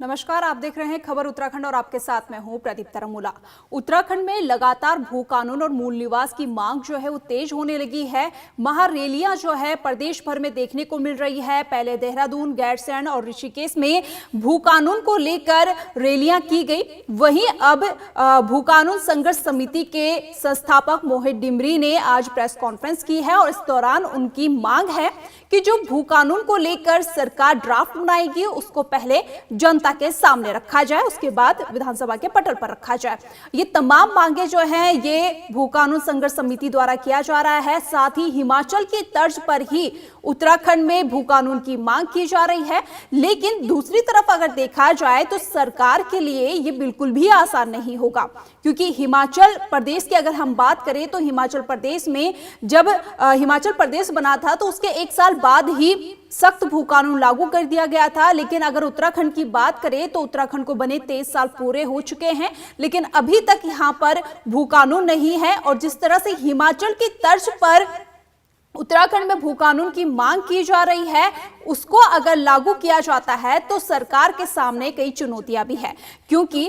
नमस्कार, आप देख रहे हैं खबर उत्तराखंड और आपके साथ मैं हूं प्रदीप तरमुला। उत्तराखंड में लगातार भू कानून और मूल निवास की मांग जो है वो तेज होने लगी है। महारैलियां जो है प्रदेश भर में देखने को मिल रही है। पहले देहरादून, गैरसैंण और ऋषिकेश में भू कानून को लेकर रैलियां की गई। वहीं अब भू कानून संघर्ष समिति के संस्थापक मोहित डिमरी ने आज प्रेस कॉन्फ्रेंस की है और इस दौरान उनकी मांग है कि जो भू कानून को लेकर सरकार ड्राफ्ट बनाएगी उसको पहले जनता के सामने रखा जाए, उसके बाद विधानसभा के पटल पर रखा जाए। ये तमाम मांगे जो हैं ये भू कानून संघर्ष समिति द्वारा किया जा रहा है। साथ ही हिमाचल की तर्ज पर ही उत्तराखंड में भू कानून की मांग की जा रही है। लेकिन दूसरी तरफ अगर देखा जाए तो सरकार के लिए ये बिल्कुल भी आसान नहीं होगा, क्योंकि हिमाचल प्रदेश की अगर हम बात करें तो हिमाचल प्रदेश में जब हिमाचल प्रदेश बना था तो उसके 1 साल बाद ही सख्त भू कानून लागू कर दिया गया था। लेकिन अगर उत्तराखंड की बात करें तो उत्तराखंड को बने 23 साल पूरे हो चुके हैं, लेकिन अभी तक यहां पर भू कानून नहीं है। और जिस तरह से हिमाचल की तर्ज पर उत्तराखंड में भू कानून की मांग की जा रही है, उसको अगर लागू किया जाता है तो सरकार के सामने कई चुनौतियां भी है, क्योंकि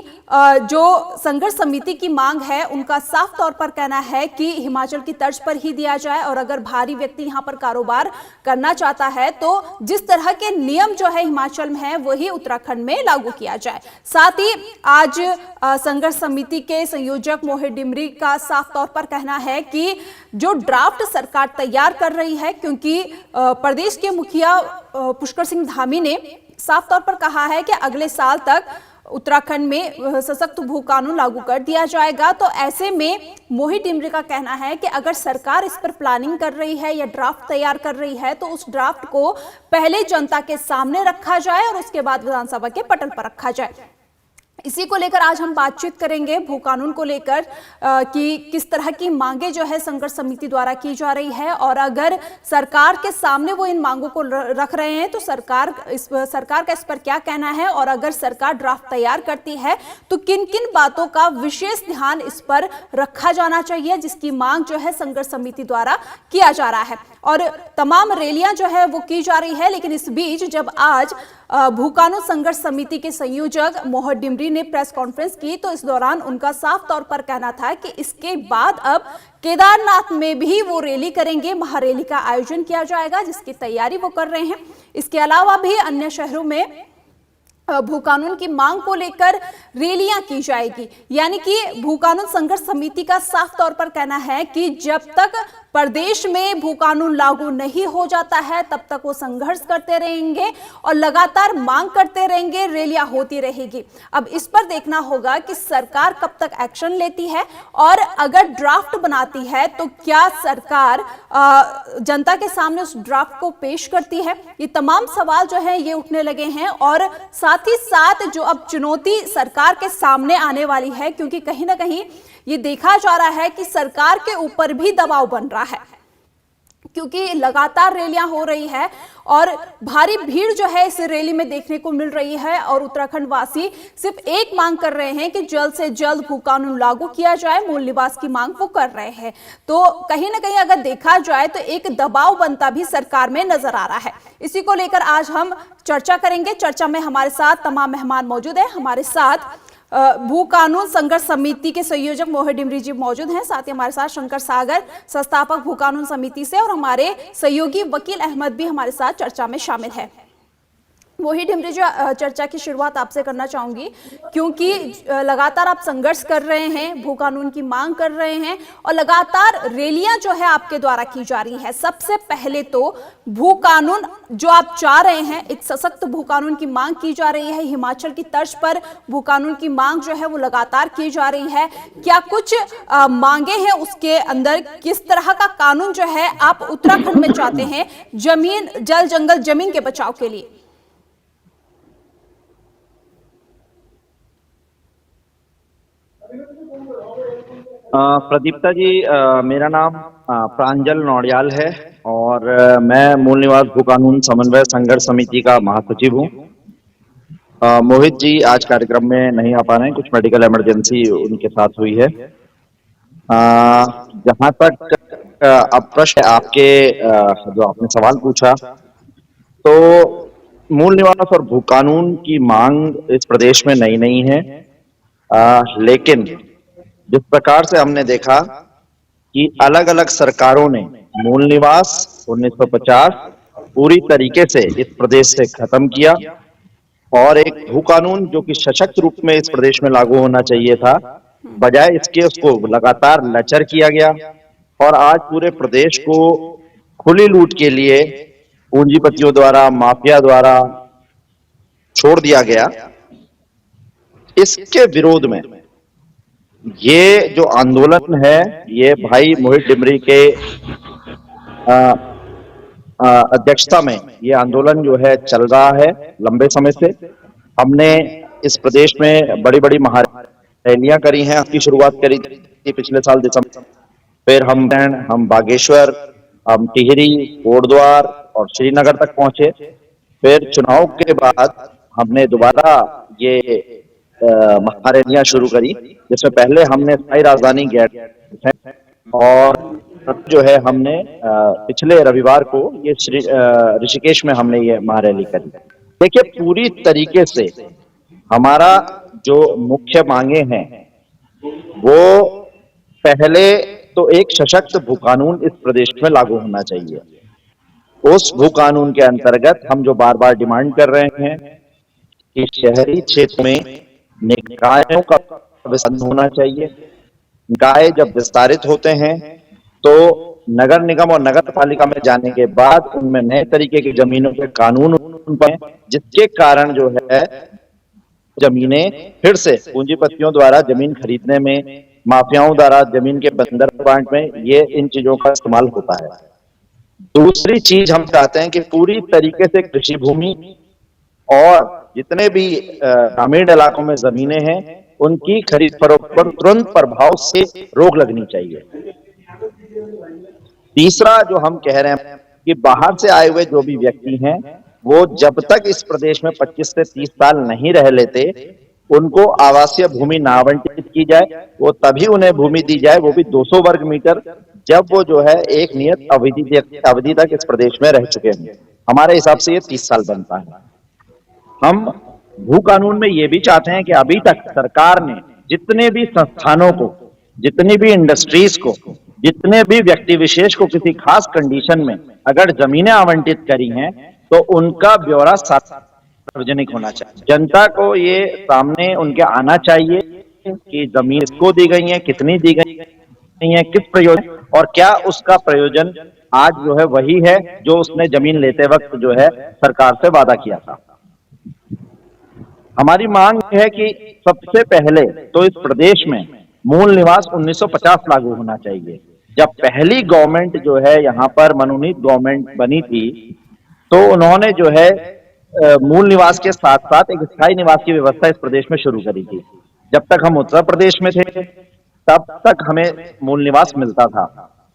जो संघर्ष समिति की मांग है उनका साफ तौर पर कहना है कि हिमाचल की तर्ज पर ही दिया जाए और अगर भारी व्यक्ति यहां पर कारोबार करना चाहता है तो जिस तरह के नियम जो है हिमाचल में है वही उत्तराखंड में लागू किया जाए। साथ ही आज संघर्ष समिति के संयोजक मोहित डिमरी का साफ तौर पर कहना है कि जो ड्राफ्ट सरकार तैयार कर रही है, क्योंकि प्रदेश के मुखिया पुष्कर सिंह धामी ने साफ तौर पर कहा है कि अगले साल तक उत्तराखंड में सशक्त भू कानून लागू कर दिया जाएगा। तो ऐसे में मोहित डिमरी का कहना है कि अगर सरकार इस पर प्लानिंग कर रही है या ड्राफ्ट तैयार कर रही है तो उस ड्राफ्ट को पहले जनता के सामने रखा जाए और उसके बाद विधानसभा के पटल पर रखा जाए। इसी को लेकर आज हम बातचीत करेंगे भू कानून को लेकर कि किस तरह की मांगे जो है संघर्ष समिति द्वारा की जा रही है और अगर सरकार के सामने वो इन मांगों को रख रहे हैं तो सरकार का इस पर क्या कहना है, और अगर सरकार ड्राफ्ट तैयार करती है तो किन किन बातों का विशेष ध्यान इस पर रखा जाना चाहिए, जिसकी मांग जो है संघर्ष समिति द्वारा किया जा रहा है। और तमाम रैलियां जो है वो की जा रही है। लेकिन इस बीच जब आज भू कानून संघर्ष समिति के संयोजक मोहित डिमरी ने प्रेस कॉन्फ्रेंस की तो इस दौरान उनका साफ तौर पर कहना था कि इसके बाद अब केदारनाथ में भी वो रैली करेंगे, महारैली का आयोजन किया जाएगा, जिसकी तैयारी वो कर रहे हैं। इसके अलावा भी अन्य शहरों में भू कानून की मांग को लेकर रैलियां की जाएगी। यानी कि भू कानून संघर्ष समिति का साफ तौर पर कहना है कि जब तक प्रदेश में भू कानून लागू नहीं हो जाता है तब तक वो संघर्ष करते रहेंगे और लगातार मांग करते रहेंगे, रैलियां होती रहेगी। अब इस पर देखना होगा कि सरकार कब तक एक्शन लेती है और अगर ड्राफ्ट बनाती है तो क्या सरकार जनता के सामने उस ड्राफ्ट को पेश करती है। ये तमाम सवाल जो है ये उठने लगे हैं और साथ ही साथ जो अब चुनौती सरकार के सामने आने वाली है, क्योंकि कहीं ना कहीं ये देखा जा रहा है कि सरकार के ऊपर भी दबाव बन रहा है, क्योंकि लगातार रैलियां हो रही है और भारी भीड़ जो है इस रैली में देखने को मिल रही है। और उत्तराखंड वासी सिर्फ एक मांग कर रहे हैं कि जल्द से जल्द भू कानून लागू किया जाए, मूल निवास की मांग वो कर रहे हैं। तो कहीं ना कहीं अगर देखा जाए तो एक दबाव बनता भी सरकार में नजर आ रहा है। इसी को लेकर आज हम चर्चा करेंगे। चर्चा में हमारे साथ तमाम मेहमान मौजूद हैं। हमारे साथ भू कानून संघर्ष समिति के संयोजक मोहित डिमरी जी मौजूद हैं। साथ ही हमारे साथ शंकर सागर, संस्थापक भू कानून समिति से, और हमारे सहयोगी वकील अहमद भी हमारे साथ चर्चा में शामिल है। मोहित डिमरी जी, चर्चा की शुरुआत आपसे करना चाहूंगी, क्योंकि लगातार आप संघर्ष कर रहे हैं, भू कानून की मांग कर रहे हैं और लगातार रैलियां जो है आपके द्वारा की जा रही है। सबसे पहले तो भू कानून जो आप चाह रहे हैं, एक सशक्त भू कानून की मांग की जा रही है, हिमाचल की तर्ज पर भू कानून की मांग जो है वो लगातार की जा रही है। क्या कुछ मांगे हैं उसके अंदर, किस तरह का कानून जो है आप उत्तराखंड में चाहते हैं जमीन, जल जंगल, जमीन के बचाव के लिए? प्रदीप्ता जी, मेरा नाम प्रांजल नौडियाल है और मैं मूल निवास भू कानून समन्वय संघर्ष समिति का महासचिव हूँ। मोहित जी आज कार्यक्रम में नहीं आ पा रहे हैं, कुछ मेडिकल इमरजेंसी उनके साथ हुई है। जहां तक अब प्रश्न आपके जो आपने सवाल पूछा, तो मूल निवास और भू कानून की मांग इस प्रदेश में नई नहीं है, लेकिन जिस प्रकार से हमने देखा कि अलग अलग सरकारों ने मूल निवास 1950 पूरी तरीके से इस प्रदेश से खत्म किया और एक भू कानून जो कि सशक्त रूप में इस प्रदेश में लागू होना चाहिए था, बजाय इसके उसको लगातार लचर किया गया और आज पूरे प्रदेश को खुली लूट के लिए पूंजीपतियों द्वारा, माफिया द्वारा छोड़ दिया गया। इसके विरोध में ये जो आंदोलन है, ये भाई मोहित डिमरी के अध्यक्षता में ये आंदोलन जो है चल रहा है लंबे समय से। हमने इस प्रदेश में बड़ी बड़ी महारैलियां करी हैं, इसकी शुरुआत करी थी पिछले साल दिसंबर। फिर हम बागेश्वर, हम टिहरी, कोटद्वार और श्रीनगर तक पहुंचे। फिर चुनाव के बाद हमने दोबारा ये महारैलियां शुरू करी, जिसमें पहले हमने स्थायी राजधानी गया और जो है हमने पिछले रविवार को ये ऋषिकेश में हमने ये महारैली करी। देखिए, पूरी तरीके से हमारा जो मुख्य मांगे हैं वो पहले तो एक सशक्त भू कानून इस प्रदेश में लागू होना चाहिए। उस भू कानून के अंतर्गत हम जो बार बार डिमांड कर रहे हैं कि शहरी क्षेत्र में निकायों का विस्तार होना चाहिए। निकाय जब विस्तारित होते हैं तो नगर निगम और नगर पालिका में जाने के बाद उनमें नए तरीके की जमीनों के कानून बने, जिसके कारण जो है जमीनें फिर से पूंजीपतियों द्वारा जमीन खरीदने में, माफियाओं द्वारा जमीन के बंदर बांट में, ये इन चीजों का इस्तेमाल होता है। दूसरी चीज हम चाहते हैं कि पूरी तरीके से कृषि भूमि और जितने भी ग्रामीण इलाकों में जमीनें हैं उनकी खरीद फरोख्त पर तुरंत प्रभाव से रोक लगनी चाहिए। तीसरा जो हम कह रहे हैं कि बाहर से आए हुए जो भी व्यक्ति हैं वो जब तक इस प्रदेश में 25 से 30 साल नहीं रह लेते उनको आवासीय भूमि ना आवंटित की जाए। वो तभी उन्हें भूमि दी जाए, वो भी 200 वर्ग मीटर, जब वो जो है एक नियत अवधि तक इस प्रदेश में रह चुके हैं। हमारे हिसाब से ये 30 साल बनता है। हम भू कानून में ये भी चाहते हैं कि अभी तक सरकार ने जितने भी संस्थानों को, जितनी भी इंडस्ट्रीज को, जितने भी व्यक्ति विशेष को किसी खास कंडीशन में अगर जमीनें आवंटित करी हैं तो उनका ब्यौरा सार्वजनिक होना चाहिए। जनता को ये सामने उनके आना चाहिए कि जमीन किसको दी गई है, कितनी दी गई है, किस प्रयोजन, और क्या उसका प्रयोजन आज जो है वही है जो उसने जमीन लेते वक्त जो है सरकार से वादा किया था। हमारी मांग है कि सबसे पहले तो इस प्रदेश में मूल निवास 1950 लागू होना चाहिए। जब पहली गवर्नमेंट जो है यहाँ पर मनोनीत गवर्नमेंट बनी थी तो उन्होंने जो है मूल निवास के साथ साथ एक स्थायी निवास की व्यवस्था इस प्रदेश में शुरू करी थी। जब तक हम उत्तर प्रदेश में थे तब तक हमें मूल निवास मिलता था,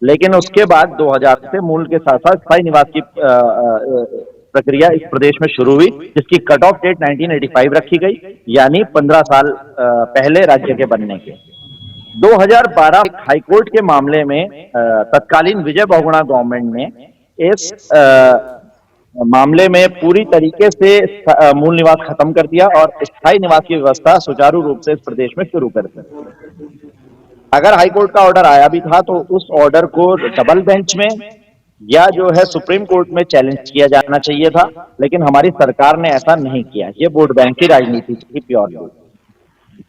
लेकिन उसके बाद 2000 से मूल के साथ साथ स्थायी निवास की प्रक्रिया इस प्रदेश में शुरू हुई, जिसकी कट ऑफ डेट 1985 रखी गई, यानी 15 साल पहले राज्य के बनने के। 2012 हाईकोर्ट के मामले में तत्कालीन विजय बहुगुणा गवर्नमेंट ने इस मामले में पूरी तरीके से मूल निवास खत्म कर दिया और स्थायी निवास की व्यवस्था सुचारू रूप से इस प्रदेश में शुरू कर दी। अगर हाईकोर्ट का ऑर्डर आया भी था तो उस ऑर्डर को डबल बेंच में या जो है सुप्रीम कोर्ट में चैलेंज किया जाना चाहिए था, लेकिन हमारी सरकार ने ऐसा नहीं किया। ये वोट बैंक की राजनीति थी प्योरली।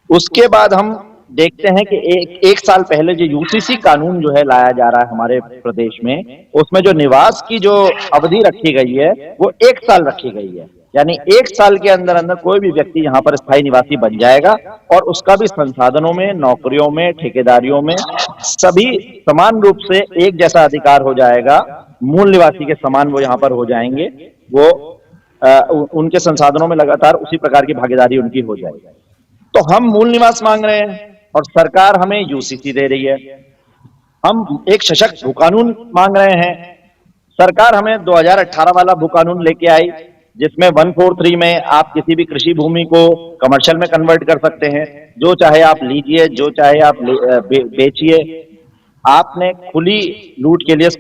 उसके बाद हम देखते हैं कि एक साल पहले जो यूसीसी कानून जो है लाया जा रहा है हमारे प्रदेश में, उसमें जो निवास की जो अवधि रखी गई है वो 1 साल रखी गई है, यानी 1 साल के अंदर अंदर कोई भी व्यक्ति यहाँ पर स्थायी निवासी बन जाएगा और उसका भी संसाधनों में, नौकरियों में, ठेकेदारियों में सभी समान रूप से एक जैसा अधिकार हो जाएगा। मूल निवासी के समान वो यहाँ पर हो जाएंगे, वो उनके संसाधनों में लगातार उसी प्रकार की भागीदारी उनकी हो जाएगी। तो हम मूल निवास मांग रहे हैं और सरकार हमें यूसीसी दे रही है। हम एक सशक्त भू कानून मांग रहे हैं, सरकार हमें 2018 वाला भू कानून लेके आई जिसमें 143 में आप किसी भी कृषि भूमि को कमर्शियल में कन्वर्ट कर सकते हैं, जो चाहे आप लीजिए, जो चाहे आप बेचिए। आपने खुली लूट के लिए इस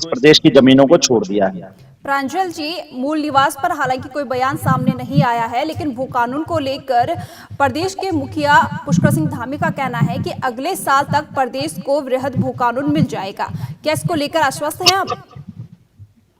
प्रदेश की जमीनों को छोड़ दिया है। प्रांजल जी, मूल निवास पर हालांकि कोई बयान सामने नहीं आया है, लेकिन भू कानून को लेकर प्रदेश के मुखिया पुष्कर सिंह धामी का कहना है कि अगले साल तक प्रदेश को वृहद भू कानून मिल जाएगा। क्या इसको लेकर आश्वस्त हैं आप?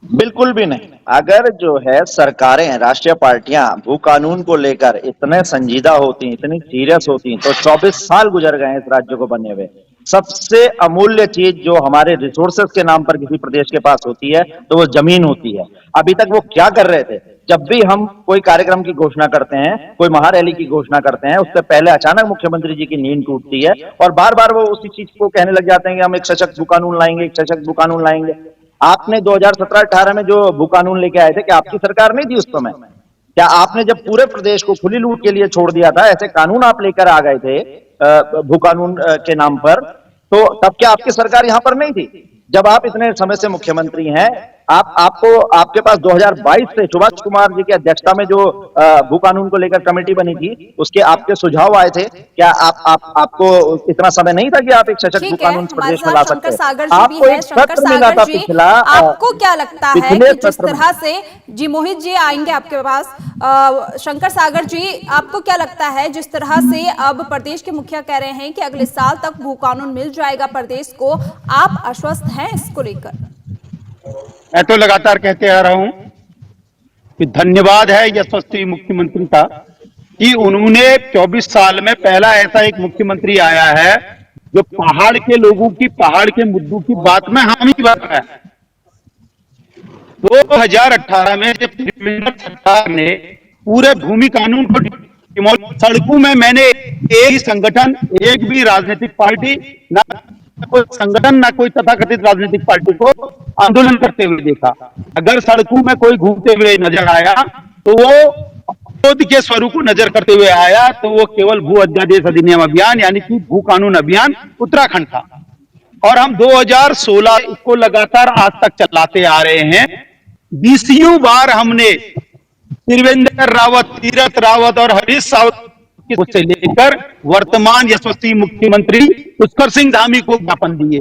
बिल्कुल भी नहीं। अगर जो है सरकारें, राष्ट्रीय पार्टियां भू कानून को लेकर इतने संजीदा होती, इतनी सीरियस होती, तो 24 साल गुजर गए इस राज्य को बने हुए। सबसे अमूल्य चीज जो हमारे रिसोर्सेज के नाम पर किसी प्रदेश के पास होती है तो वो जमीन होती है। अभी तक वो क्या कर रहे थे? जब भी हम कोई कार्यक्रम की घोषणा करते हैं, कोई महारैली की घोषणा करते हैं, उससे पहले अचानक मुख्यमंत्री जी की नींद टूटती है और बार बार वो उसी चीज को कहने लग जाते हैं कि हम एक सशक्त भू कानून लाएंगे, एक सशक्त भू कानून लाएंगे। आपने 2017-18 में जो भू कानून लेके आए थे, क्या आपकी सरकार नहीं थी उस समय? क्या आपने जब पूरे प्रदेश को खुली लूट के लिए छोड़ दिया था, ऐसे कानून आप लेकर आ गए थे भू कानून के नाम पर, तो तब क्या आपकी सरकार यहां पर नहीं थी? जब आप इतने समय से मुख्यमंत्री हैं, आपके पास 2022 से सुभाष कुमार जी की अध्यक्षता में जो भू कानून को लेकर कमेटी बनी थी, उसके आपके सुझाव आए थे। क्या आपको इतना समय नहीं था कि आप एक सशक्त भू कानून प्रदेश में ला सकते? आपको एक सत्र मिला था पिछला। आपको क्या लगता है कि जिस तरह से जी मोहित जी आएंगे आपके पास, शंकर सागर जी, आपको क्या लगता है जिस तरह से अब प्रदेश के मुखिया कह रहे हैं कि अगले साल तक भू कानून मिल जाएगा प्रदेश को, आप आश्वस्त हैं इसको लेकर? मैं तो लगातार कहते आ रहा हूं कि धन्यवाद है यशस्वी मुख्यमंत्री का कि उन्होंने 24 साल में पहला ऐसा एक मुख्यमंत्री आया है जो पहाड़ के लोगों की, पहाड़ के मुद्दों की बात में हामी बात है। 2018 में जब त्रिवेंद्र सरकार ने पूरे भूमि कानून को, सड़कों में मैंने एक ही संगठन, एक भी राजनीतिक पार्टी, ना कोई संगठन, ना कोई तथाकथित राजनीतिक पार्टी को आंदोलन करते हुए देखा। अगर सड़कों में कोई घूमते हुए नजर आया तो वो विरोध के स्वरूप को नजर करते हुए आया, तो वो केवल भू अध्यादेश अधिनियम अभियान यानी कि भू कानून अभियान उत्तराखंड था। और हम 2016 को लगातार आज तक चलाते आ रहे हैं। 20 बार हमने त्रिवेंद्र रावत, तीरथ रावत और हरीश रावत से लेकर वर्तमान यशस्वी मुख्यमंत्री पुष्कर सिंह धामी को ज्ञापन दिए।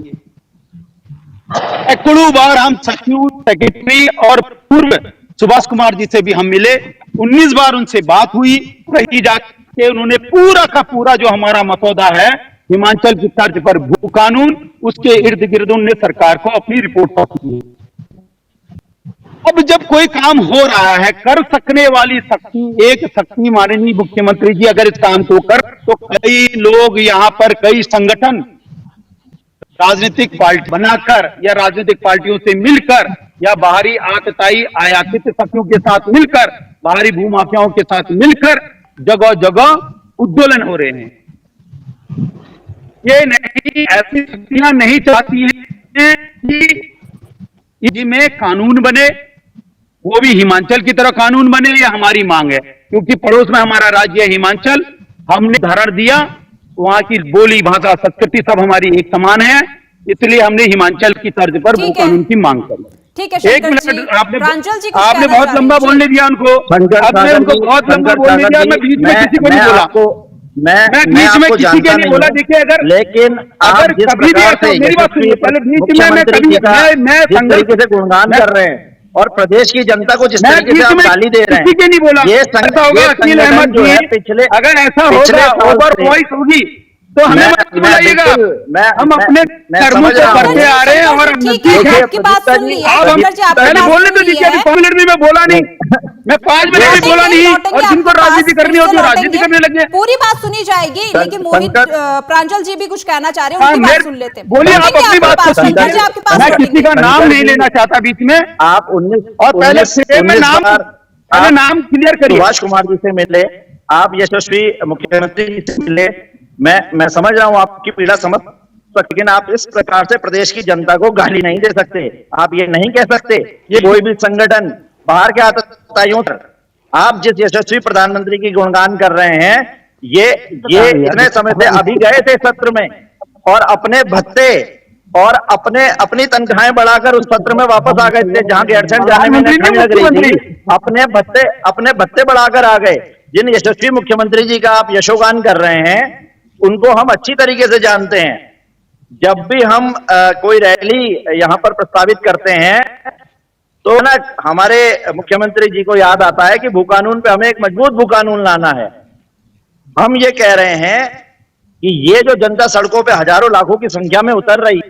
सैकड़ों बार हम सचिव, सेक्रेटरी और पूर्व सुभाष कुमार जी से भी हम मिले। 19 बार उनसे बात हुई, रही जाके उन्होंने पूरा का पूरा जो हमारा मसौदा है हिमाचल की तर्ज पर भू कानून, उसके इर्द गिर्द उन्होंने सरकार को अपनी रिपोर्ट सौंपी। अब जब कोई काम हो रहा है, कर सकने वाली शक्ति, एक शक्ति माननीय मुख्यमंत्री जी अगर इस काम को कर, तो कई लोग यहाँ पर, कई संगठन राजनीतिक पार्टी बनाकर या राजनीतिक पार्टियों से मिलकर या बाहरी आतताई आयातित शक्तियों के साथ मिलकर, बाहरी भूमाफियाओं के साथ मिलकर जगह जगह उद्दोलन हो रहे हैं। ये नहीं, ऐसी शक्तियां नहीं चाहती हैं कि में कानून बने, वो भी हिमाचल की तरह कानून बने, या हमारी मांग है। क्योंकि पड़ोस में हमारा राज्य है हिमाचल, हमने धारण दिया, वहां की बोली, भाषा, संस्कृति सब हमारी एक समान है, इसलिए हमने हिमाचल की तर्ज पर भू कानून की मांग करी। ठीक है, एक मिनट, आपने बहुत लंबा बोलने दिया उनको, आपने उनको बहुत लंबा बोलने दिया। मैं बीच में किसी को नहीं बोला, मैं बीच में किसी के नहीं बोला। देखिए, अगर लेकिन अगर कभी भी ऐसा, मेरी बात सुनिए पहले, बीच में मैं कभी जिस तरीके से गुणगान कर रहे हैं और प्रदेश की जनता को जिस तरीके से आप गाली दे रहे हैं, किसी के नहीं बोला। ये ऐसा होगा अकील अहमद जी, पिछले, अगर ऐसा होगा, ओवर वॉइस होगी तो हमें मत बुलाइएगा। हम अपने कर्मों को करते आ रहे हैं और आपकी बात सुन ली है। पहले बोलने तो दीजिए, अभी 5 मिनट में मैं बोला नहीं, मैं 5 मिनट में बोला नहीं, और जिनको राजनीति करनी होती है राजनीति करने लगे। पूरी बात सुनी जाएगी, लेकिन मोहित, प्रांजल जी भी कुछ कहना चाह रहे हैं, उनकी बात सुन लेते हैं। बोलिए, आप अपनी बात को सुनिए, मैं किसी का नाम नहीं लेना चाहता बीच में। आप 19 और पहले नाम क्लियर करिए। सुभाष कुमार जी से मिले, आप यशस्वी मुख्यमंत्री जी से मिले, मैं समझ रहा हूं आपकी पीड़ा समझ, लेकिन आप इस प्रकार से प्रदेश की जनता को गाली नहीं दे सकते। आप ये नहीं कह सकते ये कोई भी संगठन बाहर के आतताइयों पर, आप जिस यशस्वी प्रधानमंत्री की गुणगान कर रहे हैं, ये इतने समय से अभी गए थे सत्र में और अपने भत्ते और अपनी तनख्वाहें बढ़ाकर उस सत्र में वापस आ गए थे, जहां गैरसैंण जाने में ठंड लग रही थी, अपने भत्ते बढ़ाकर आ गए। जिन यशस्वी मुख्यमंत्री जी का आप यशोगान कर रहे हैं, उनको हम अच्छी तरीके से जानते हैं। जब भी हम कोई रैली यहाँ पर प्रस्तावित करते हैं तो ना हमारे मुख्यमंत्री जी को याद आता है कि भू कानून पे हमें एक मजबूत भू कानून लाना है। हम ये कह रहे हैं कि ये जो जनता सड़कों पे हजारों लाखों की संख्या में उतर रही,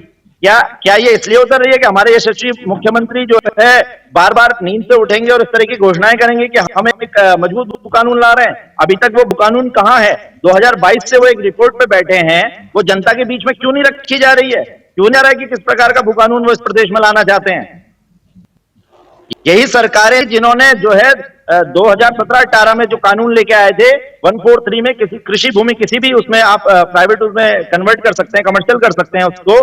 क्या ये इसलिए उतर रही है कि हमारे यशस्वी मुख्यमंत्री जो है बार बार नींद से उठेंगे और इस तरह की घोषणाएं करेंगे कि हम एक मजबूत भू कानून ला रहे हैं? अभी तक वो भू कानून कहां है? 2022 से वो एक रिपोर्ट पे बैठे हैं, वो जनता के बीच में क्यों नहीं रखी जा रही है? क्यों नहीं आ रहा है कि किस प्रकार का भू कानून वो इस प्रदेश में लाना चाहते हैं? यही सरकारें जिन्होंने जो है 2017-18 में जो कानून लेके आए थे 143 में, किसी कृषि भूमि किसी भी उसमें आप प्राइवेट उसमें कन्वर्ट कर सकते हैं, कमर्शियल कर सकते हैं उसको।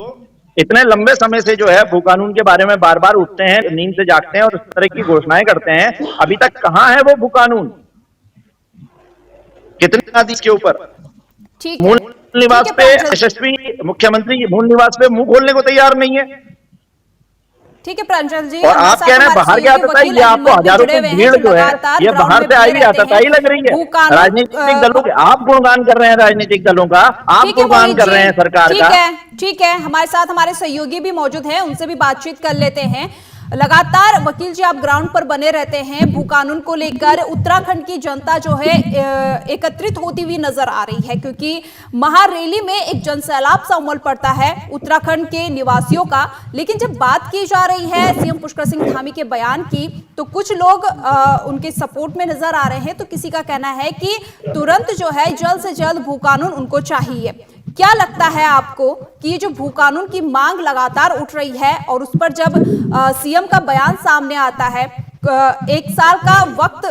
इतने लंबे समय से जो है भू कानून के बारे में बार बार उठते हैं, नींद से जागते हैं और इस तरह की घोषणाएं करते हैं। अभी तक कहां है वो भू कानून? कितने आदि के ऊपर ठीक है, मूल निवास ठीक है, पे प्रांजल। यशस्वी मुख्यमंत्री मूल निवास पे मुंह खोलने को तैयार नहीं है। ठीक है प्रांजल जी, और हमारे आप साथ कह रहे हैं हमारे बाहर की सहयोगी आतताई, वकील ये अनिल आपको मर्दी हजारों जुड़े की हुए हैं, भीड़ जो है लगातार ये ग्राउंड बाहर में से आई बने हुई रहते आतताई हैं। लग रही है। भू कानून, राजनीतिक दलों के आप गुणगान कर रहे हैं, राजनीतिक दलों का आप ठीक है गुणगान मोहित कर जी, रहे हैं सरकार का। ठीक है, हमारे साथ हमारे सहयोगी भी मौजूद हैं, उनसे भी बातचीत कर लेते हैं। लगातार वकील जी आप ग्राउंड पर बने रहते हैं, भू कानून को लेकर उत्तराखंड की जनता जो है एकत्रित होती हुई नजर आ रही है, क्योंकि महारैली में एक जनसैलाब सा उमड़ पड़ता है उत्तराखंड के निवासियों का। लेकिन जब बात की जा रही है सीएम पुष्कर सिंह धामी के बयान की, तो कुछ लोग उनके सपोर्ट में नजर आ रहे हैं, तो किसी का कहना है कि तुरंत जो है जल्द से जल्द भू कानून उनको चाहिए। क्या लगता है आपको कि ये जो भू कानून की मांग लगातार उठ रही है और उस पर जब सीएम का बयान सामने आता है, 1 साल का वक्त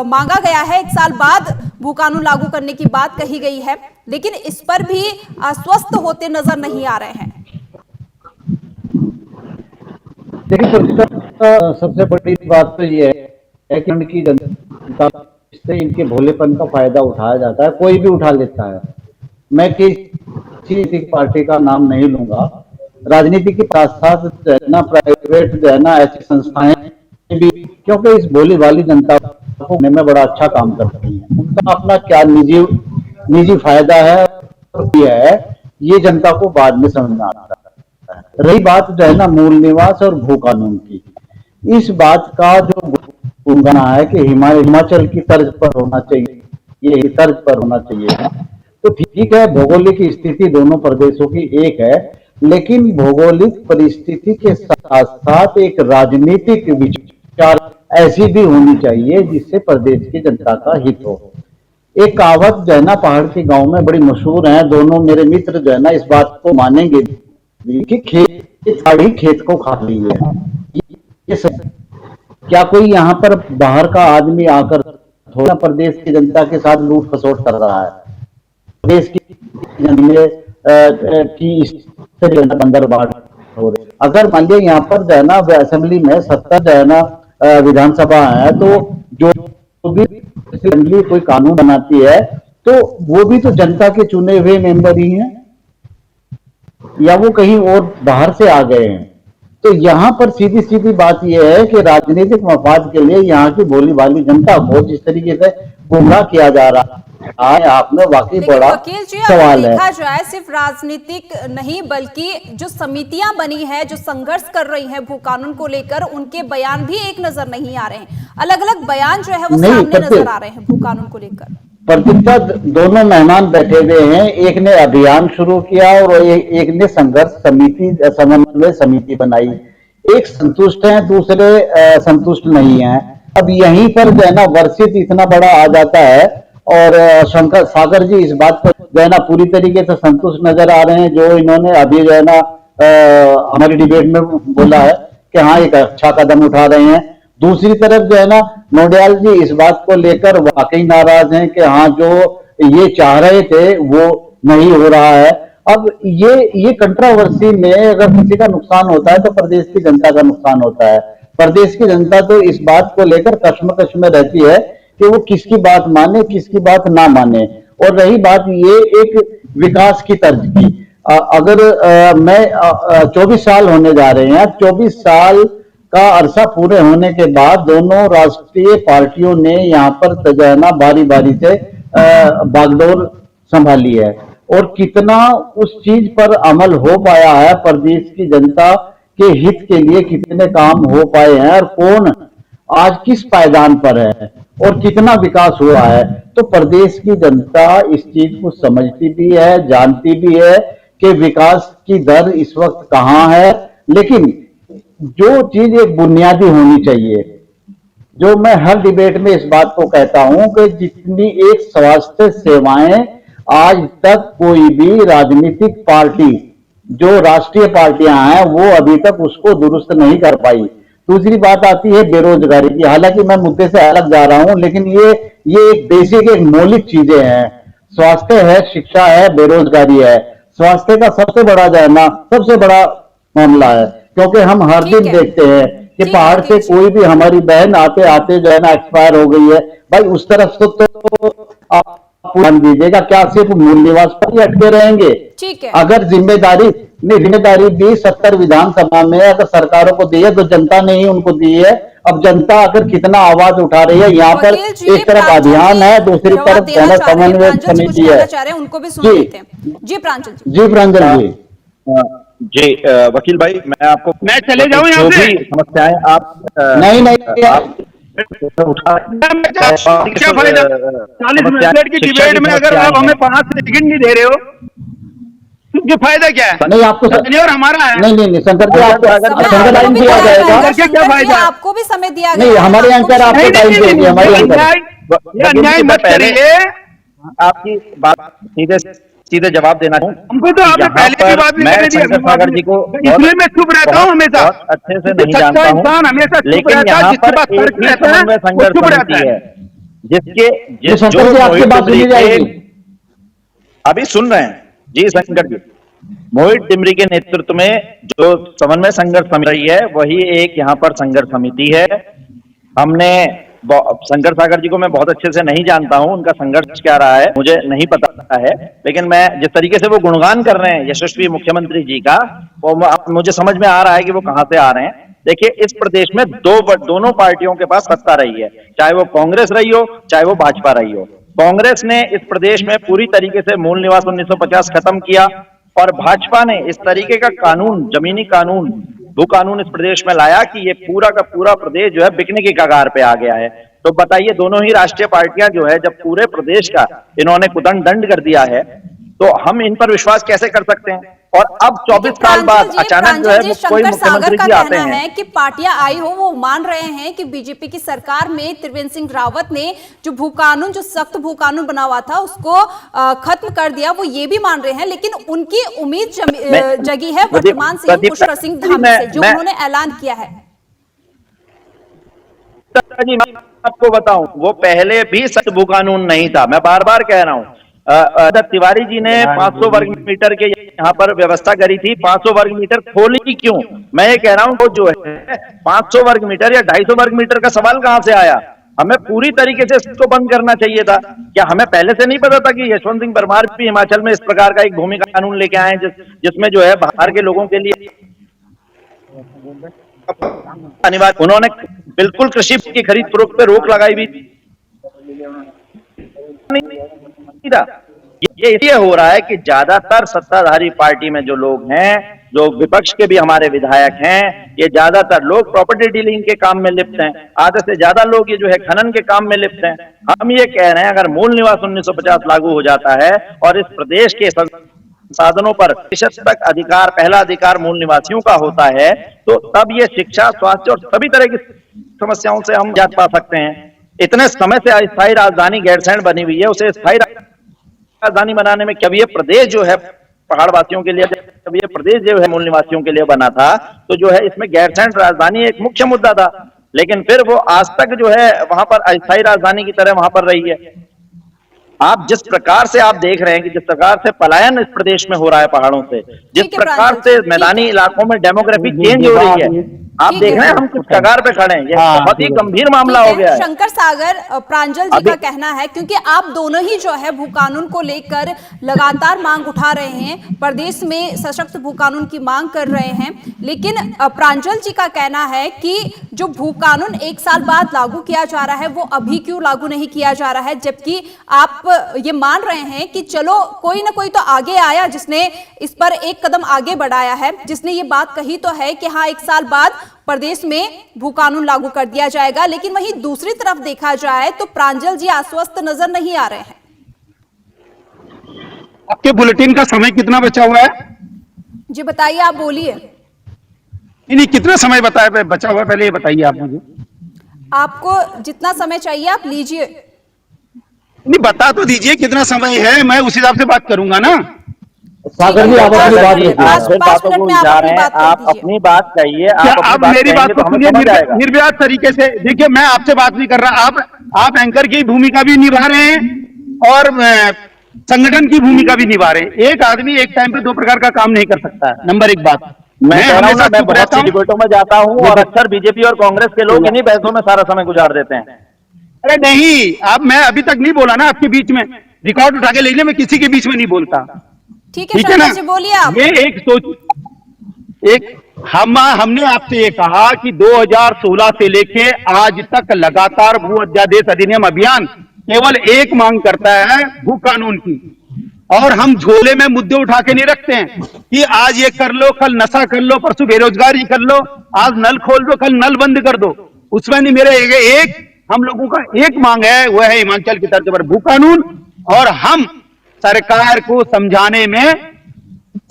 मांगा गया है, 1 साल बाद भू कानून लागू करने की बात कही गई है, लेकिन इस पर भी आश्वस्त होते नजर नहीं आ रहे हैं? देखिए, सबसे बड़ी बात तो ये है कि उनकी जनता से इनके भोलेपन का फायदा उठाया जाता है, कोई भी उठा लेता है। मैं किसी पार्टी का नाम नहीं लूंगा। राजनीति के साथ साथ जो है ना प्राइवेट जो है ना ऐसी संस्थाएं भी, क्योंकि इस भोली भाली जनता को में बड़ा अच्छा काम करती हैं। उनका अपना क्या निजी फायदा है, ये जनता को बाद में समझ में आता है। रही बात जो है ना मूल निवास और भू कानून की, इस बात का जो गुनगाना है कि हिमाचल की तर्ज पर होना चाहिए, ये तर्ज पर होना चाहिए, तो ठीक है। भौगोलिक स्थिति दोनों प्रदेशों की एक है, लेकिन भौगोलिक परिस्थिति के साथ साथ एक राजनीतिक विचार ऐसी भी होनी चाहिए जिससे प्रदेश की जनता का हित हो। एक कहावत जो है ना पहाड़ के गांव में बड़ी मशहूर है, दोनों मेरे मित्र जो है ना इस बात को मानेंगे कि खेत साड़ी खेत को खा रही है। ये क्या कोई यहाँ पर बाहर का आदमी आकर थोड़ा प्रदेश की जनता के साथ लूट खसोट कर रहा है? प्रदेश की बंदरबाट हो रही। अगर मान लिया यहाँ पर जो है ना असेंबली में 70 जो है ना विधानसभा है, तो जो भी असेंबली कोई कानून बनाती है तो वो भी तो जनता के चुने हुए मेंबर ही हैं, या वो कहीं और बाहर से आ गए हैं? तो यहाँ पर सीधी सीधी बात यह है कि राजनीतिक मफाद के लिए यहाँ की भोली भाली जनता को जिस तरीके से गुमराह किया जा रहा है, आपने वाकई बड़ा वकील जी, सवाल है। देखा जाए सिर्फ राजनीतिक नहीं बल्कि जो समितियां बनी है, जो संघर्ष कर रही हैं भू कानून को लेकर, उनके बयान भी एक नजर नहीं आ रहे हैं। अलग अलग बयान जो है वो सामने नजर आ रहे हैं भू कानून को लेकर। प्रतिष्ठा दोनों मेहमान बैठे हुए हैं, एक ने अभियान शुरू किया और एक ने संघर्ष समिति समन्वय समिति बनाई। एक संतुष्ट है, दूसरे संतुष्ट नहीं है। अब यहीं पर जो है ना वर्षित इतना बड़ा आ जाता है और शंकर सागर जी इस बात पर जो है ना पूरी तरीके से संतुष्ट नजर आ रहे हैं, जो इन्होंने अभी जो है ना हमारी डिबेट में बोला है कि हाँ एक अच्छा कदम उठा रहे हैं। दूसरी तरफ जो है ना नौडियाल जी इस बात को लेकर वाकई नाराज हैं कि हाँ जो ये चाह रहे थे वो नहीं हो रहा है। अब ये कंट्रोवर्सी में अगर किसी का नुकसान होता है तो प्रदेश की जनता का नुकसान होता है। प्रदेश की जनता तो इस बात को लेकर कश्मकश में रहती है कि वो किसकी बात माने किसकी बात ना माने। और रही बात ये एक विकास की तर्ज की, अगर मैं 24 साल होने जा रहे हैं, 24 साल का अरसा पूरे होने के बाद दोनों राष्ट्रीय पार्टियों ने यहाँ पर जो है ना बारी बारी से बागडोर संभाली है। और कितना उस चीज पर अमल हो पाया है, प्रदेश की जनता के हित के लिए कितने काम हो पाए हैं और कौन आज किस पायदान पर है और कितना विकास हुआ है। तो प्रदेश की जनता इस चीज को समझती भी है, जानती भी है कि विकास की दर इस वक्त कहां है। लेकिन जो चीज एक बुनियादी होनी चाहिए, जो मैं हर डिबेट में इस बात को कहता हूं कि जितनी एक स्वास्थ्य सेवाएं आज तक कोई भी राजनीतिक पार्टी, जो राष्ट्रीय पार्टियां हैं, वो अभी तक उसको दुरुस्त नहीं कर पाई। दूसरी बात आती है बेरोजगारी की। हालांकि मैं मुद्दे से अलग जा रहा हूं, लेकिन ये एक बेसिक, एक मौलिक चीजें हैं। स्वास्थ्य है, शिक्षा है, बेरोजगारी है। स्वास्थ्य का सबसे बड़ा जो है ना, सबसे बड़ा मामला है, क्योंकि हम हर ठीक दिन है। देखते हैं कि ठीक है, पहाड़ से ठीक है। कोई भी हमारी बहन आते आते जो है ना एक्सपायर हो गई है। भाई उस तरफ से तो आप ध्यान दीजिएगा, क्या सिर्फ मूल निवास पर ही अटके रहेंगे? ठीक है। अगर जिम्मेदारी भी 70 विधानसभा में अगर सरकारों को दी है तो जनता ने ही उनको दी है। अब जनता अगर कितना आवाज उठा रही है, यहाँ पर वकील जी, एक तरफ प्रांजल अभियान जी है, दूसरी जवाब तरफ देना चाह रहे हैं, समन्वय प्रांजल जी कुछ समिति कहना है। चाह रहे हैं, उनको भी सुन जी। लेते हैं। जी प्रांजल जी। जी प्रांजल जी। जी वकील भाई, मैं आपको मैं चले जाऊं यहाँ जो से? भी समस्याएं आप नहीं आप उठा क्या फायदा 40 मिनट की डिबेट में अगर आप हमें 5 सेकंड नहीं दे रहे हो तो फायदा क्या है? नहीं, आपको और हमारा है। नहीं शंकर जी, आपको समय शंकर आपको टाइम भी दिया दिया जाएगा। गया है, करके क्या शंकर जी, फायदा? आपको भी समय दिया गया नहीं, है, हमारे आपको एंकर भी आपको समय टाइम दिया देंगे, हमारे एंकर। ये अन्याय मत करिए। आपकी बात सीधे जवाब देना चाहूं। हमको तो आपने यहाँ पहले भी पर बात नहीं मैं करने दी शंकर सागर जी को इसलिए मैं चुप रहता हूँ हमेशा। बहुत अच्छे से नहीं सच्चा जानता हूँ, इंसान हमेशा चुप लेकिन रहता है, यहाँ जिसके पर पास एक तर्क ही रहता है, समन्वय वो संघर्ष चुप समिति रहता है, जिसके जी शंकर जी, आपकी बात सुनी जाएगी। अभी सुन रहे हैं जी शंकर जी। मोहित टिमरी के नेतृत्व में जो समन्वय संघर्ष समिति है, वही एक यहाँ पर संघर्ष समिति है। हमने शंकर सागर जी को मैं बहुत अच्छे से नहीं जानता हूं, उनका संघर्ष क्या रहा है मुझे नहीं पता है, लेकिन मैं जिस तरीके से वो गुणगान कर रहे हैं यशस्वी मुख्यमंत्री जी का, वो मुझे समझ में आ रहा है कि वो कहां से आ रहे हैं। देखिए, इस प्रदेश में दोनों पार्टियों के पास सत्ता रही है, चाहे वो कांग्रेस रही हो, चाहे वो भाजपा रही हो। कांग्रेस ने इस प्रदेश में पूरी तरीके से मूल निवास 1950 खत्म किया और भाजपा ने इस तरीके का कानून, जमीनी कानून, भू कानून इस प्रदेश में लाया कि ये पूरा का पूरा प्रदेश जो है बिकने की कगार पे आ गया है। तो बताइए, दोनों ही राष्ट्रीय पार्टियां जो है, जब पूरे प्रदेश का इन्होंने कुदंड कर दिया है, तो हम इन पर विश्वास कैसे कर सकते हैं? और अब 24 साल बाद अचानक जो है वो कोई मुख्यमंत्री जी आते हैं। है कि पार्टियां आई हो, वो मान रहे हैं कि बीजेपी की सरकार में त्रिवेंद्र सिंह रावत ने जो भू कानून, जो सख्त भू कानून बना हुआ था, उसको खत्म कर दिया, वो ये भी मान रहे हैं। लेकिन उनकी उम्मीद जगी है वर्तमान सीएम पुष्कर सिंह धामी से, जो उन्होंने ऐलान किया है। जी, मैं आपको बताऊं, वो पहले भी सख्त भू कानून नहीं था। मैं बार बार कह रहा हूं, तिवारी जी ने 500 वर्ग मीटर के यहाँ पर व्यवस्था करी थी। 500 वर्ग मीटर खोली क्यों? मैं ये कह रहा हूं, वो जो है 500 वर्ग मीटर या 250 वर्ग मीटर का सवाल कहां से आया? हमें पूरी तरीके से इसको बंद करना चाहिए था। क्या हमें पहले से नहीं पता था कि यशवंत सिंह परमार भी हिमाचल में इस प्रकार का एक भूमि कानून लेके आए, जिसमें जो है बाहर के लोगों के लिए अनिवार्य, उन्होंने बिल्कुल कृषि की खरीद फरोख्त पे रोक लगाई भी ये इसलिए हो रहा है कि ज्यादातर सत्ताधारी पार्टी में जो लोग हैं, जो विपक्ष के भी हमारे विधायक हैं, ये ज्यादातर लोग प्रॉपर्टी डीलिंग के काम में लिप्त हैं। आधे से ज्यादा लोग ये जो है खनन के काम में लिप्त हैं। हम ये कह रहे हैं, अगर मूल निवास 1950 लागू हो जाता है और इस प्रदेश के संसाधनों पर प्रतिशत तक अधिकार, पहला अधिकार मूल निवासियों का होता है, तो तब ये शिक्षा, स्वास्थ्य और सभी तरह की समस्याओं से हम निजात पा सकते हैं। इतने समय से अस्थायी राजधानी गैरसैंण बनी हुई है, उसे स्थायी राजधानी बनाने में, कभी ये प्रदेश जो है पहाड़ वासियों के लिए, जब ये प्रदेश जो है मूल निवासियों के लिए बना था, तो जो है इसमें गैरसैंण राजधानी एक मुख्य मुद्दा था, लेकिन फिर वो आज तक जो है वहां पर अस्थायी राजधानी की तरह वहां पर रही है। आप जिस प्रकार से आप देख रहे हैं कि जिस प्रकार से पलायन इस प्रदेश में हो रहा है पहाड़ों से, जिस प्रकार से मैदानी इलाकों में डेमोग्राफी चेंज हो रही है, आप देख रहे हैं हम कुछ कगार पे खड़े हैं। ये बहुत ही गंभीर मामला हो गया है। शंकर सागर, प्रांजल जी का कहना है, क्योंकि आप दोनों ही जो है भू कानून को लेकर लगातार मांग उठा रहे हैं, प्रदेश में सशक्त भू कानून की मांग कर रहे हैं, लेकिन प्रांजल जी का कहना है कि जो भू कानून 1 साल बाद लागू किया जा रहा है वो अभी क्यों लागू नहीं किया जा रहा है, जबकि आप ये मान रहे हैं कि चलो कोई ना कोई तो आगे आया जिसने इस पर एक कदम आगे बढ़ाया है, जिसने ये बात कही तो है कि हाँ 1 साल बाद प्रदेश में भू कानून लागू कर दिया जाएगा, लेकिन वहीं दूसरी तरफ देखा जाए तो प्रांजल जी आश्वस्त नजर नहीं आ रहे हैं। आपके बुलेटिन का समय कितना बचा हुआ है? जी बताइए, आप बोलिए। नहीं, कितना समय बचा हुआ है, पहले ये बताइए आप मुझे। आपको जितना समय चाहिए आप लीजिए। नहीं, बता तो दीजिए कितना समय है, मैं उस हिसाब से बात करूंगा ना। सागर जी आप अपनी बात रखिए। पाँच मिनट में आप अपनी बात कर आप दीजिए। अपनी बात कहिए। आप मेरी बात को सुनिए निर्व्याज तरीके से। देखिए, मैं आपसे बात नहीं कर रहा, आप एंकर की भूमिका भी निभा रहे हैं और संगठन की भूमिका भी निभा रहे हैं। एक आदमी एक टाइम पे 2 प्रकार का काम नहीं कर सकता है। नंबर 1 बात, मैं हमेशा बहुत सी डिबेटों में जाता हूं और अक्सर बीजेपी और कांग्रेस के लोग इन्हीं बहसों में सारा समय गुजार देते हैं। अरे नहीं, मैं अभी तक नहीं बोला ना आपके बीच में, रिकॉर्ड उठा के ले लीजिए, मैं किसी के बीच में नहीं बोलता। ठीक है ना जी, बोलिए आप। ये हमने आपसे ये कहा कि 2016 से लेके आज तक लगातार भू अध्यादेश अधिनियम अभियान केवल एक मांग करता है, भू कानून की। और हम झोले में मुद्दे उठा के नहीं रखते हैं कि आज ये कर लो, कल नशा कर लो, परसों बेरोजगारी कर लो, आज नल खोल दो, कल नल बंद कर दो। उसमें नहीं, मेरे हम लोगों का एक मांग है, वह है हिमाचल की तर्ज पर भू कानून। और हम सरकार को समझाने में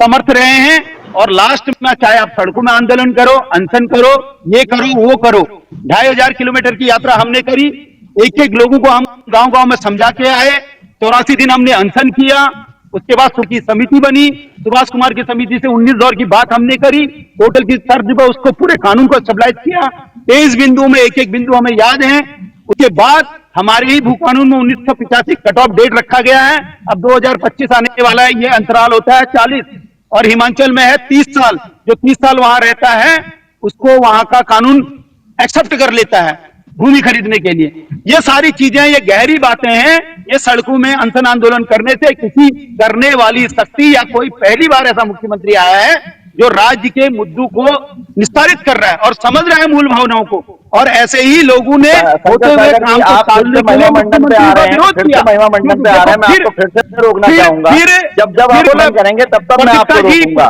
समर्थ रहे हैं। और लास्ट में चाहे आप सड़कों में आंदोलन करो, अनशन करो, ये करो, वो करो, 2500 किलोमीटर की यात्रा हमने करी। एक लोगों को हम गांव-गांव में समझा के आए। 84 दिन हमने अनशन किया। उसके बाद सुखी समिति बनी, सुभाष कुमार की समिति से 19 दौर की बात हमने करी, टोटल की तर्ज पर उसको पूरे कानून को स्टेबलाइज किया। 23 बिंदुओं में एक बिंदु हमें याद है। उसके बाद हमारे ही भू कानून में 1985 कट ऑफ डेट रखा गया है। अब 2025 आने वाला है, ये अंतराल होता है 40 और हिमाचल में है 30 साल। जो 30 साल वहां रहता है उसको वहां का कानून एक्सेप्ट कर लेता है भूमि खरीदने के लिए। ये सारी चीजें, ये गहरी बातें हैं। ये सड़कों में अनशन आंदोलन करने से किसी करने वाली शक्ति या कोई पहली बार ऐसा मुख्यमंत्री आया है जो राज्य के मुद्दों को निस्तारित कर रहा है और समझ रहा है मूल भावनाओं को। और ऐसे ही लोगों ने होते हुए काम को टालने के लिए मंडन पे आ रहे हैं, फिर से महिमा मंडन पे आ रहे हैं। मैं आपको फिर से रोकना चाहूंगा। जब आंदोलन करेंगे तब मैं आपको रोकूंगा।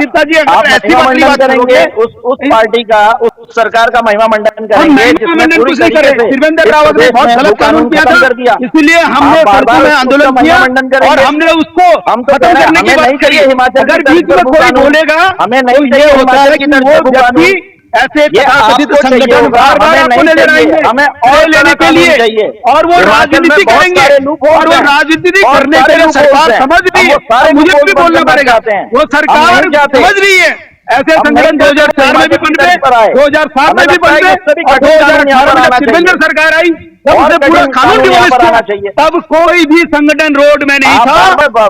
आप महिमा मंडन करेंगे, उस पार्टी का, उस सरकार का महिमा मंडन करेंगे जिसने पूरी तरीके से त्रिवेंद्र रावत ने बहुत गलत कानून किया था, इसलिए हमने सड़कों में आंदोलन किया और हमने उसको खत्म करने की बात करी। अगर बीच में कोई बोलेगा हमें तो ये होता है कि वो व्यक्ति ऐसे तथाकथित संगठन बार-बार आपको नजर आएंगे हमें और लेने के लिए, और वो राजनीति करेंगे और वो राजनीति करने के लिए सरकार समझ रही है। मुझे भी बोलना पड़ेगा, वो सरकार समझ रही है। ऐसे संगठन 2004 में भी बन गए, 2007 में भी बन गए और 2018 में जब त्रिवेंद्र सरकार आई तब उसे पूरा कानून डिमोलिश किया। तब कोई भी संगठन रोड में नहीं था।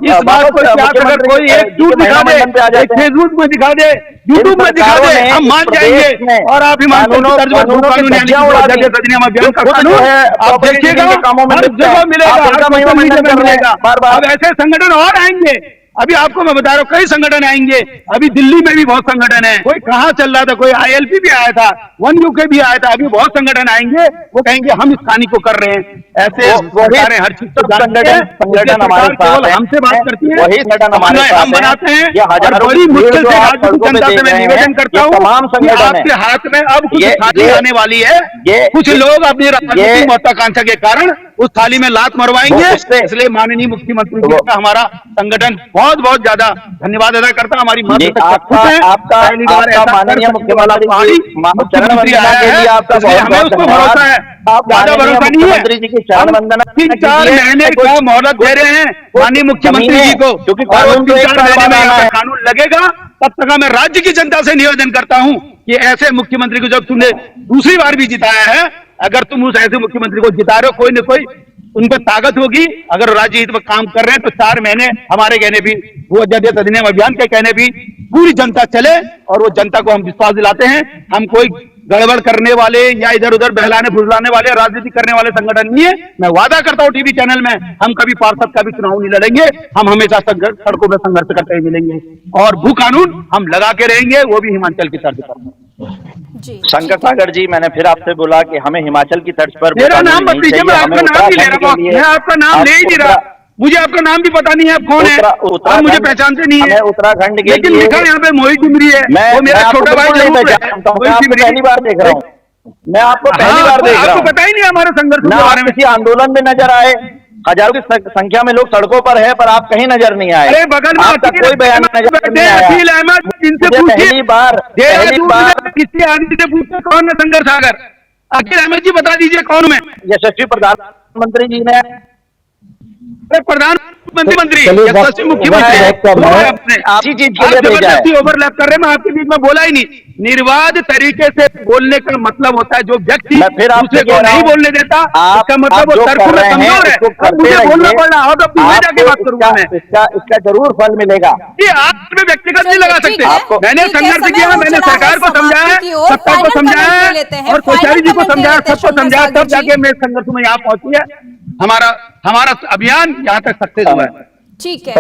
इस बात को अगर कोई एक झूठ दिखा दे, एक फेसबुक में दिखा दे, यूट्यूब में दिखा दे, हम मान जाएंगे। और आप हिमाचल की तर्ज पर भू कानून अधिनियम अभियान का कानून आप देखिएगा, हर जगह मिलेगा, हर सोशल मीडिया में मिलेगा। अब ऐसे संगठन और आएंगे। अभी आपको मैं बता रहा हूँ, कई संगठन आएंगे। अभी दिल्ली में भी बहुत संगठन है। कोई कहाँ चल रहा था, कोई ILP भी आया था, वन UK भी आया था। अभी बहुत संगठन आएंगे, वो कहेंगे हम इस कहानी को कर रहे हैं। ऐसे सरकारें हर चीज को संगठन हमारे केवल हमसे बात करती है, वही संगठन हमारे साथ हम बनाते हैं। और बड़ी मुश्किल से राजनीतिक जनता से मैं निवेदन करता हूँ कि आपके हाथ में अब कुछ थाली आने वाली है। कुछ लोग अपनी राजनीतिक महत्वाकांक्षा के कारण उस थाली में लात मरवाएंगे। इसलिए माननीय मुख्यमंत्री जी का हमारा संगठन बहुत बहुत ज्यादा धन्यवाद अदा करता है। हमारी आपका माननीय मुख्यमंत्री आया है, हमें उसको भरोसा है, ज्यादा भरोसा नहीं है। जी की चरण वंदना 4 महीने का मोहलत दे रहे हैं माननीय मुख्यमंत्री जी को, क्योंकि 4 महीने में कानून लगेगा। तब तक मैं राज्य की जनता से निवेदन करता हूं कि ऐसे मुख्यमंत्री को जब तुमने दूसरी बार भी जिताया है, अगर तुम उस ऐसे मुख्यमंत्री को जिता रहे हो, कोई न कोई उन पर ताकत होगी। अगर राज्य हित में काम कर रहे हैं तो 4 महीने हमारे कहने भी, भू अध्यादेश अधिनियम अभियान के कहने भी पूरी जनता चले और वो जनता को हम विश्वास दिलाते हैं। हम कोई गड़बड़ करने वाले या इधर उधर बहलाने फुसलाने वाले राजनीति करने वाले संगठन नहीं है। मैं वादा करता हूँ टीवी चैनल में, हम कभी पार्षद का भी चुनाव नहीं लड़ेंगे। हम हमेशा सड़कों में संघर्ष करते हुए मिलेंगे और भू कानून हम लगा के रहेंगे, वो भी हिमाचल की तर्ज पर। जी शंकर सागर जी, मैंने फिर आपसे बोला कि हमें हिमाचल की तर्ज पर मेरा भूटान नाम मत नहीं लीजिए, मैं चाहिए, आपका हमें नाम नहीं ले उत्तराखंड रहा के हूँ, लिए मैं आपका नाम ले ही नहीं रहा, मुझे आपका नाम भी पता नहीं है आप कौन है, आप मुझे पहचानते नहीं है, हमें उत्तराखंड के लेकिन लिए लिखा यहाँ पे मोहित टिमरी है, वो मेरा आपको छोटा भाई बिल्कुल नहीं जरूर है, पहचानता हूं, मैं मोहित आपको टिमरी। पहली बार देख रहा हूँ, मैं आपको पहली बार देख रहा आपको हूँ। पता ही नहीं हमारे संघर्षों ना के आप बारे में। किसी आंदोलन में नजर आए, हजारों की संख्या में लोग सड़कों पर है, पर आप कहीं नजर नहीं आए, अरे बगल में आपका अकील कोई बयान अहमद नजर बैठे नहीं हैं, आया। अकील अहमद, जिनसे मुझे पूछिए, पहली बार देहरादून में किसी आदमी से पूछे कौन है शंकर सागर, अकील अहमद जी बता दीजिए कौन मैं। यशस्वी प्रधानमंत्री जी ने प्रधानमंत्री चलिए, यशस्वी मुख्यमंत्री वक्त कम है। आपकी चीज के आप लिए भेजा है। जबरदस्ती ओवरलैप कर रहे हैं, मैं आपके बीच में बोला ही नहीं। निर्वाध तरीके से बोलने का मतलब होता है जो व्यक्ति मैं फिर आपसे दूसरे को कह रहा नहीं हूं, बोलने देता, आप इसका मतलब वो जो तर्कों कर में रहे हैं कमजोर है। उसको अब करते मुझे बोलना रहिए, पड़ रहा और अपनी वजह की बात आपको करूंगा मैं। इसका जरूर फल मिलेगा। ये आप में व्यक्तिगत नहीं लगा ठीक सकते। है, मैंने ठीक है, संघर्ष समय किया, हो मैंने चला है सरकार को समाप्ति समझाया, की ओर। सत्ता को फाइनल समझाया कमेंट ले लेते हैं, और कोश्यारी जी को फाइनल कमेंट ले समझाया, लेते हैं सबको शंकर समझाया, सागर तब जाके जी। मैं संघर्ष में यहाँ पहुंची है। हमारा अभियान यहाँ तक सक्सेस हुआ है। ठीक है,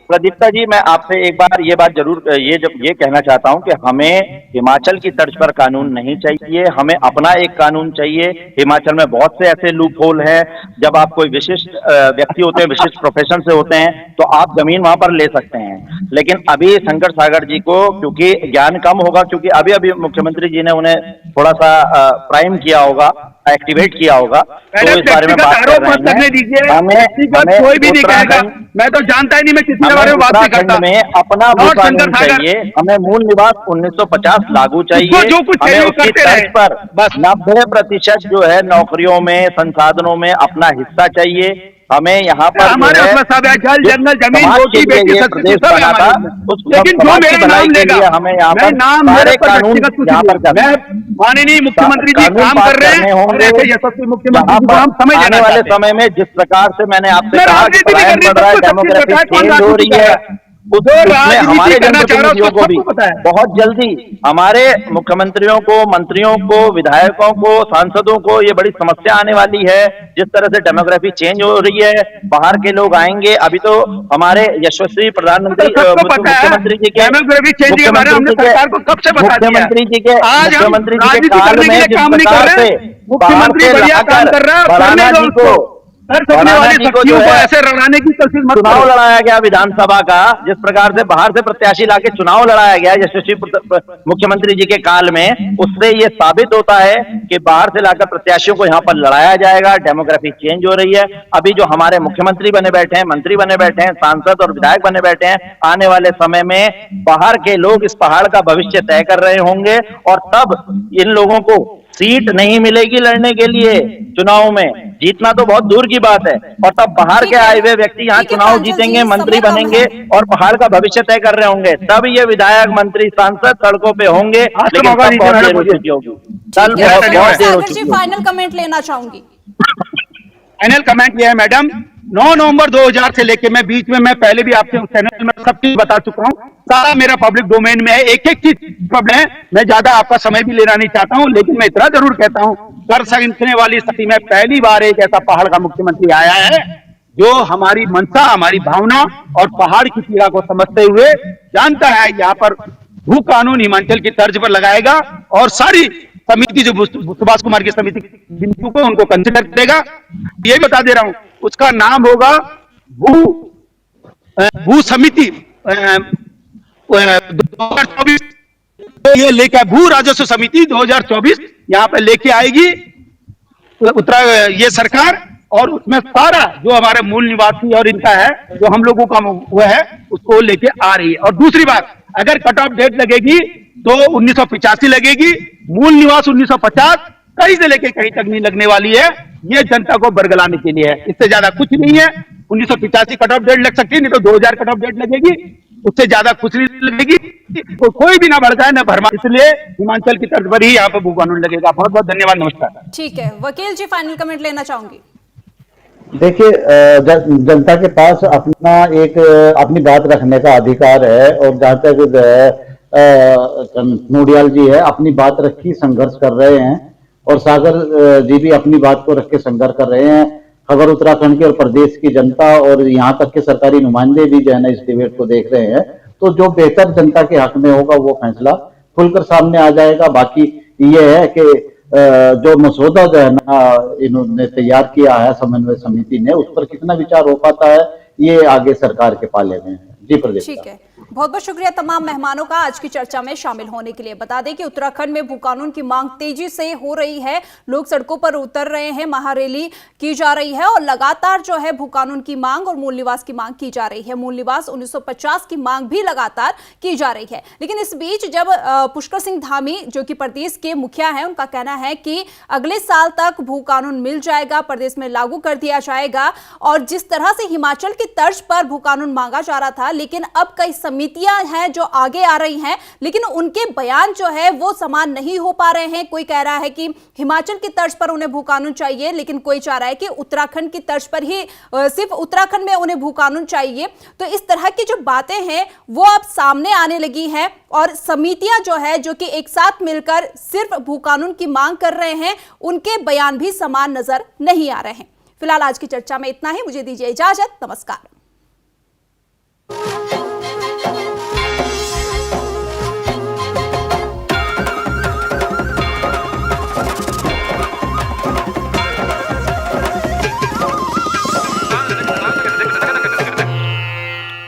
प्रदीप्ता जी, मैं आपसे एक बार ये बात जरूर ये कहना चाहता हूं कि हमें हिमाचल की तर्ज पर कानून नहीं चाहिए, हमें अपना एक कानून चाहिए। हिमाचल में बहुत से ऐसे लूप होल है, जब आप कोई विशिष्ट व्यक्ति होते हैं, विशिष्ट प्रोफेशन से होते हैं, तो आप जमीन वहां पर ले सकते हैं। लेकिन अभी शंकर सागर जी को क्योंकि ज्ञान कम होगा, क्योंकि अभी अभी मुख्यमंत्री जी ने उन्हें थोड़ा सा प्राइम किया होगा, एक्टिवेट किया होगा, तो इस बारे में बात कर रहे हैं। दीजिए, कोई भी नहीं कहेगा, मैं तो जानता ही नहीं, मैं किसी के बारे में बात नहीं करता। में अपना भू लॉर्ड कानून शंकर सागर, चाहिए, हमें मूल निवास 1950 लागू चाहिए, उसको जो कुछ हमें चाहिए वो उसकी करते तर्ज रहे। पर बस 90% जो है नौकरियों में, संसाधनों में अपना हिस्सा चाहिए। हमें यहाँ पर हमारे उसमें सब है, जल जंगल जमीन समाज रोटी के लिए बेटी ये संस्कृति प्रदेश सब है बना था, हमारे उस उसमें। लेकिन जो समाज की मेरा भलाई नाम के लेगा, लिए हमें यहाँ मैं पर नाम सारे मेरे पर कानून व्यक्तिगत कुछ यहाँ पर नहीं। मैं माननीय मुख्यमंत्री जी कानून काम पास कर रहे करने हैं और होंगे। ऐसे यशस्वी मुख्यमंत्री यहाँ जी को पर हम समझ आने लेना वाले चाहते हैं। समय में जिस प्रकार से मैंने आपसे मैं कहा कि राजनीति नहीं पलायन करनी, बढ़ रहा है, सबको सब चीज डेमोग्राफी पता है, कौन चेंज हो राजनीति रही कर है, रहा है। जो उसमें राजनीति हमारे करना चाह रहा है जनप्रतिनिधियों उसको को भी सबको पता है। बहुत जल्दी, हमारे मुख्यमंत्रियों को, मंत्रियों को, विधायकों को, सांसदों को ये बड़ी समस्या आने वाली है। जिस तरह से डेमोग्राफी चेंज हो रही है, बाहर के लोग आएंगे। अभी तो हमारे यशस्वी प्रधानमंत्री सबको पता है, मुख्यमंत्री जी के डेमोग्राफी चेंज के बारे में हमने सरकार को कब से बता दिया है। मुख्यमंत्री जी के आज हम मुख्यमंत्री जी के राजनीति काल करने के में लिए जिस काम नहीं कर प्रकार रहे से हैं। मुख्यमंत्री बढ़िया काम कर रहा है, करने भराना दो जी उसको। को हर सकने भराना वाली जी को शक्तियों जो को है ऐसे लड़ाने की कोशिश मत चुनाव करो। लड़ाया गया विधानसभा का, जिस प्रकार से बाहर से प्रत्याशी लाके चुनाव लड़ाया गया यशस्वी मुख्यमंत्री जी के काल में, उससे ये साबित होता है कि बाहर से लाकर प्रत्याशियों को यहाँ पर लड़ाया जाएगा। डेमोग्राफी चेंज हो रही है। अभी जो हमारे मुख्यमंत्री बने बैठे हैं, मंत्री बने बैठे हैं, सांसद और विधायक बने बैठे हैं, आने वाले समय में बाहर के लोग इस पहाड़ का भविष्य तय कर रहे होंगे, और तब इन लोगों को सीट नहीं मिलेगी लड़ने के लिए चुनाव में। जीतना तो बहुत दूर की बात है, और तब बाहर के आए हुए व्यक्ति यहाँ चुनाव जीतेंगे, मंत्री बनेंगे और पहाड़ का भविष्य तय कर रहे होंगे। तब ये विधायक, मंत्री, सांसद सड़कों पे होंगे, लेकिन तब बहुत देर हो चुकी होगी। कल बहुत देर हो सागर जी चुकी होगी। फाइनल कमेंट लेना चाहूंगी। फाइनल कमेंट ये है मैडम, 9 नवंबर 2000 से लेके मैं बीच में, मैं पहले भी आपके चैनल में सब चीज बता चुका हूँ, सारा मेरा पब्लिक डोमेन में है। एक एक चीज प्रॉब्लम है, मैं ज्यादा आपका समय भी लेना नहीं चाहता हूँ, लेकिन मैं इतना जरूर कहता हूँ, कर सकने वाली स्थिति में पहली बार एक ऐसा पहाड़ का मुख्यमंत्री आया है जो हमारी मंशा, हमारी भावना और पहाड़ की पीड़ा को समझते हुए जानता है यहाँ पर भू कानून हिमाचल की तर्ज पर लगाएगा, और सारी समिति जो सुभाष कुमार की समिति बिंदु को उनको कंसिडर करेगा। ये बता दे रहा हूं, उसका नाम होगा भू समिति 2024। ये लेके भू राजस्व समिति 2024 यहाँ पे लेके आएगी ये सरकार, और उसमें सारा जो हमारे मूल निवासी और इनका है, जो हम लोगों का वो है, उसको लेके आ रही है। और दूसरी बात, अगर कट ऑफ डेट लगेगी तो 1985 लगेगी, मूल निवास 1950, कहीं से लेके कहीं तक नहीं लगने वाली है। ये जनता को बरगलाने के लिए है, इससे ज्यादा कुछ नहीं है। 1985 कट ऑफ डेट लग सकती है, नहीं तो 2000 कट ऑफ डेट लगेगी, उससे ज्यादा कुछ नहीं लगेगी। तो कोई भी ना भड़काए ना भरमा, इसलिए हिमाचल की तर्ज पर ही यहाँ पे भू कानून लगेगा। बहुत बहुत धन्यवाद, नमस्कार। ठीक है, वकील जी फाइनल कमेंट लेना चाहूंगी। देखिए, जनता के पास अपनी बात रखने का अधिकार है, और जहाँ तक नोडियाल जी है अपनी बात रखी, संघर्ष कर रहे हैं, और सागर जी भी अपनी बात को रख के संघर्ष कर रहे हैं। खबर उत्तराखंड की और प्रदेश की जनता और यहाँ तक के सरकारी नुमाइंदे भी जो है ना इस डिबेट को देख रहे हैं। तो जो बेहतर जनता के हक में होगा वो फैसला खुलकर सामने आ जाएगा। बाकी ये है कि जो मसौदा जो है ना इन्होंने तैयार किया है समन्वय समिति ने, उस पर कितना विचार हो पाता है ये आगे सरकार के पाले में है। जी प्रदीप। ठीक है, बहुत बहुत शुक्रिया तमाम मेहमानों का आज की चर्चा में शामिल होने के लिए। बता दें कि उत्तराखंड में भू कानून की मांग तेजी से हो रही है, लोग सड़कों पर उतर रहे हैं, महारैली की जा रही है और लगातार जो है भू कानून की मांग और मूल निवास की मांग की जा रही है। मूल निवास 1950 की मांग भी लगातार की जा रही है। लेकिन इस बीच जब पुष्कर सिंह धामी जो कि प्रदेश के मुखिया हैं, उनका कहना है कि अगले साल तक भू कानून मिल जाएगा, प्रदेश में लागू कर दिया जाएगा। और जिस तरह से हिमाचल की तर्ज पर भू कानून मांगा जा रहा था, लेकिन अब कई समितियां हैं जो आगे आ रही हैं, लेकिन उनके बयान जो है वो समान नहीं हो पा रहे हैं। कोई कह रहा है कि हिमाचल की तर्ज पर उन्हें भू कानून चाहिए, लेकिन कोई चाह रहा है कि उत्तराखंड की तर्ज पर ही सिर्फ उत्तराखंड में उन्हें भू कानून चाहिए। तो इस तरह की जो बातें हैं वो अब सामने आने लगी हैं और समितियां जो है जो कि एक साथ मिलकर सिर्फ भू कानून की मांग कर रहे हैं, उनके बयान भी समान नजर नहीं आ रहे हैं। फिलहाल आज की चर्चा में इतना ही। मुझे दीजिए इजाजत। नमस्कार।